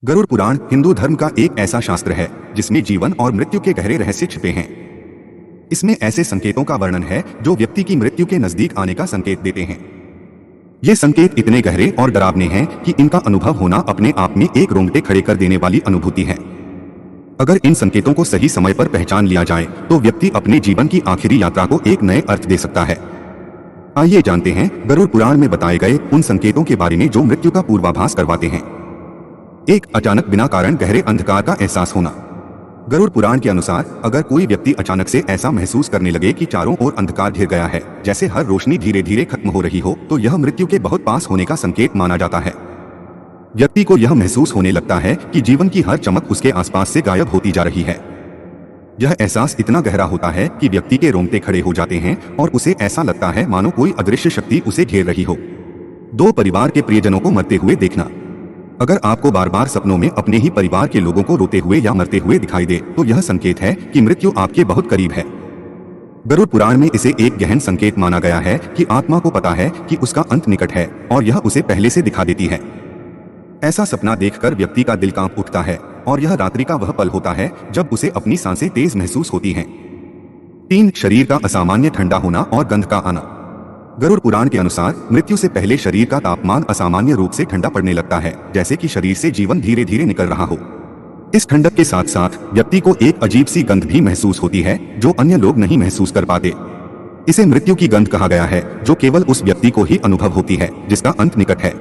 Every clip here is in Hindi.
गरुड़ पुराण हिंदू धर्म का एक ऐसा शास्त्र है जिसमें जीवन और मृत्यु के गहरे रहस्य छिपे हैं। इसमें ऐसे संकेतों का वर्णन है जो व्यक्ति की मृत्यु के नजदीक आने का संकेत देते हैं। ये संकेत इतने गहरे और डरावने हैं कि इनका अनुभव होना अपने आप में एक रोंगटे खड़े कर देने वाली अनुभूति है। अगर इन संकेतों को सही समय पर पहचान लिया जाए तो व्यक्ति अपने जीवन की आखिरी यात्रा को एक नए अर्थ दे सकता है। आइए जानते हैं गरुड़ पुराण में बताए गए उन संकेतों के बारे में जो मृत्यु का पूर्वाभास करवाते हैं। एक, अचानक बिना कारण गहरे अंधकार का एहसास होना। गरुड़ पुराण के अनुसार अगर कोई व्यक्ति अचानक से ऐसा महसूस करने लगे कि चारों ओर अंधकार घिर गया है, जैसे हर रोशनी धीरे धीरे खत्म हो रही हो, तो यह मृत्यु के बहुत पास होने का संकेत माना जाता है। व्यक्ति को यह महसूस होने लगता है कि जीवन की हर चमक उसके आसपास से गायब होती जा रही है। यह एहसास इतना गहरा होता है कि व्यक्ति के रोंगटे खड़े हो जाते हैं और उसे ऐसा लगता है मानो कोई अदृश्य शक्ति उसे घेर रही हो। दो, परिवार के प्रियजनों को मरते हुए देखना। अगर आपको बार बार सपनों में अपने ही परिवार के लोगों को रोते हुए या मरते हुए दिखाई दे तो यह संकेत है कि मृत्यु आपके बहुत करीब है। गरुड़ पुराण में इसे एक गहन संकेत माना गया है कि आत्मा को पता है कि उसका अंत निकट है और यह उसे पहले से दिखा देती है। ऐसा सपना देखकर व्यक्ति का दिल कांप उठता है और यह रात्रि का वह पल होता है जब उसे अपनी सांसें तेज महसूस होती हैं। 3, शरीर का असामान्य ठंडा होना और गंध का आना। गरुड़ पुराण के अनुसार मृत्यु से पहले शरीर का तापमान असामान्य रूप से ठंडा पड़ने लगता है, जैसे कि शरीर से जीवन धीरे धीरे निकल रहा हो। इस ठंडक के साथ साथ व्यक्ति को एक अजीब सी गंध भी महसूस होती है जो अन्य लोग नहीं महसूस कर पाते। इसे मृत्यु की गंध कहा गया है जो केवल उस व्यक्ति को ही अनुभव होती है जिसका अंत निकट है।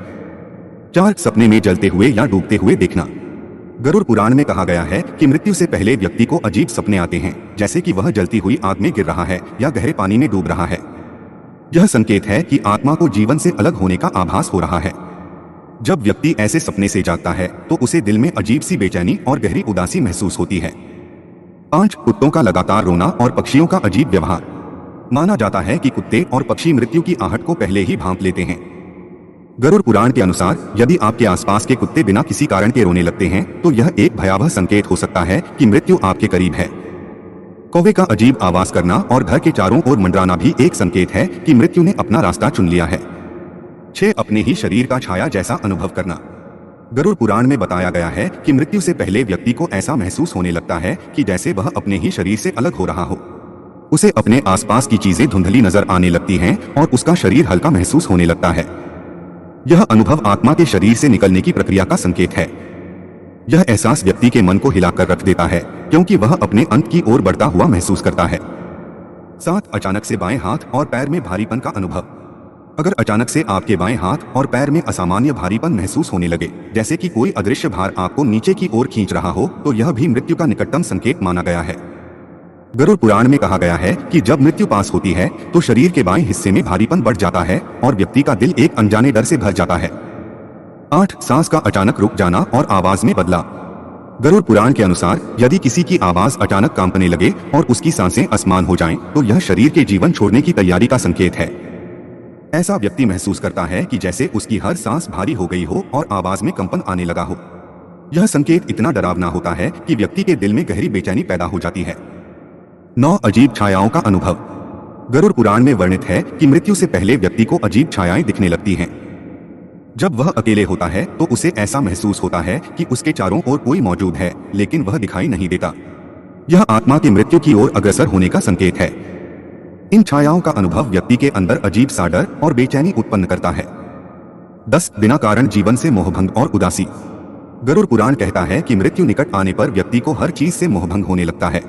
4, सपने में जलते हुए या डूबते हुए देखना। गरुड़ पुराण में कहा गया है कि मृत्यु से पहले व्यक्ति को अजीब सपने आते हैं, जैसे कि वह जलती हुई आग में गिर रहा है या गहरे पानी में डूब रहा है। यह संकेत है कि आत्मा को जीवन से अलग होने का आभास हो रहा है। जब व्यक्ति ऐसे सपने से जागता है तो उसे दिल में अजीब सी बेचैनी और गहरी उदासी महसूस होती है। 5, कुत्तों का लगातार रोना और पक्षियों का अजीब व्यवहार। माना जाता है कि कुत्ते और पक्षी मृत्यु की आहट को पहले ही भांप लेते हैं। गरुड़ पुराण के अनुसार यदि आपके आसपास के कुत्ते बिना किसी कारण के रोने लगते हैं तो यह एक भयावह संकेत हो सकता है कि मृत्यु आपके करीब है। कौवे का अजीब आवाज करना और घर के चारों ओर मंडराना भी एक संकेत है कि मृत्यु ने अपना रास्ता चुन लिया है। 6, अपने ही शरीर का छाया जैसा अनुभव करना। गरुड़ पुराण में बताया गया है कि मृत्यु से पहले व्यक्ति को ऐसा महसूस होने लगता है कि जैसे वह अपने ही शरीर से अलग हो रहा हो। उसे अपने आसपास की चीजें धुंधली नजर आने लगती हैं और उसका शरीर हल्का महसूस होने लगता है। यह अनुभव आत्मा के शरीर से निकलने की प्रक्रिया का संकेत है। यह एहसास व्यक्ति के मन को हिलाकर रख देता है क्योंकि वह अपने अंत की ओर बढ़ता हुआ महसूस करता है। 7, अचानक से बाएं हाथ और पैर में भारीपन का अनुभव। अगर अचानक से आपके बाएं हाथ और पैर में असामान्य भारीपन महसूस होने लगे, जैसे कि कोई अदृश्य भार आपको नीचे की ओर खींच रहा हो, तो यह भी मृत्यु का निकटतम संकेत माना गया है। गरुड़ पुराण में कहा गया है कि जब मृत्यु पास होती है तो शरीर के बाएं हिस्से में भारीपन बढ़ जाता है और व्यक्ति का दिल एक अनजाने डर से भर जाता है। 8, सांस का अचानक रुक जाना और आवाज में बदलाव। गरुड़ पुराण के अनुसार यदि किसी की आवाज अचानक कांपने लगे और उसकी सांसें असमान हो जाएं, तो यह शरीर के जीवन छोड़ने की तैयारी का संकेत है। ऐसा व्यक्ति महसूस करता है कि जैसे उसकी हर सांस भारी हो गई हो और आवाज में कंपन आने लगा हो। यह संकेत इतना डरावना होता है कि व्यक्ति के दिल में गहरी बेचैनी पैदा हो जाती है। 9, अजीब छायाओं का अनुभव। गरुड़ पुराण में वर्णित है कि मृत्यु से पहले व्यक्ति को अजीब छायाएं दिखने लगती हैं। जब वह अकेले होता है तो उसे ऐसा महसूस होता है कि उसके चारों ओर कोई मौजूद है, लेकिन वह दिखाई नहीं देता। यह आत्मा की मृत्यु की ओर अग्रसर होने का संकेत है। इन छायाओं का अनुभव व्यक्ति के अंदर अजीब सा डर और बेचैनी उत्पन्न करता है। 10, बिना कारण जीवन से मोहभंग और उदासी। गरुड़ पुराण कहता है कि मृत्यु निकट आने पर व्यक्ति को हर चीज से मोहभंग होने लगता है।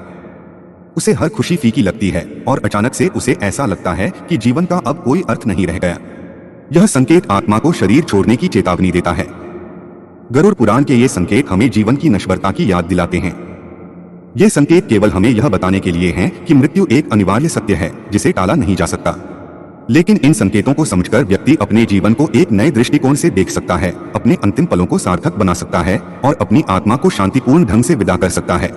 उसे हर खुशी फीकी लगती है और अचानक से उसे ऐसा लगता है कि जीवन का अब कोई अर्थ नहीं रह गया। यह संकेत आत्मा को शरीर छोड़ने की चेतावनी देता है। गरुड़ पुराण के ये संकेत हमें जीवन की नश्वरता की याद दिलाते हैं। ये संकेत केवल हमें यह बताने के लिए हैं कि मृत्यु एक अनिवार्य सत्य है जिसे टाला नहीं जा सकता। लेकिन इन संकेतों को समझकर व्यक्ति अपने जीवन को एक नए दृष्टिकोण से देख सकता है, अपने अंतिम पलों को सार्थक बना सकता है और अपनी आत्मा को शांतिपूर्ण ढंग से विदा कर सकता है।